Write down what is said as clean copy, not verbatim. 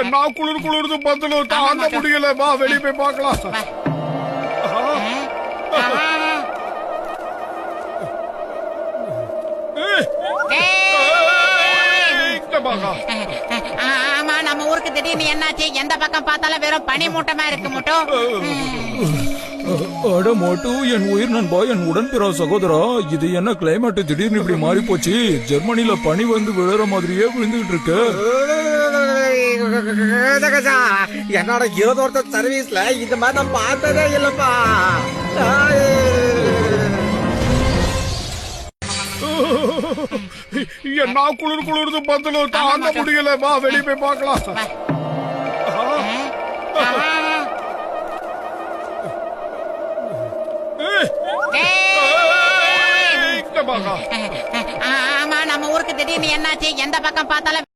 என்ன குளிர் குளிர்ந்து பந்தலும் தாங்க முடியல. வா வெளியே போய் பார்க்கலாம். ஆமா, நம்ம ஊருக்கு திடீர்னு என்னாச்சு? எந்த பக்கம் பார்த்தாலும் வெறும் பனி மூட்டமா இருக்கு. மட்டும் அட மோட்டு, என் உயிர் நண்பா, என் உடன்பிறா சகோதரா, இது என்ன கிளைமேட் திடீர்னு இப்படி மாறி போச்சு? ஜெர்மனில பனி வந்து விழுற மாதிரியே விழுந்துகிட்டு இருக்கு. என்னோட 20 வருஷம் சர்வீஸ்ல இந்த மாதிரி நான் பார்த்ததே இல்லப்பா. என்ன குளிர் குளிர்ந்து பந்தலும் தாங்க முடியல. வா வெளியே போய் பார்க்கலாம். ஆமா, நம்ம ஊருக்கு திடீர்னு என்னாச்சு? எந்த பக்கம் பார்த்தாலும்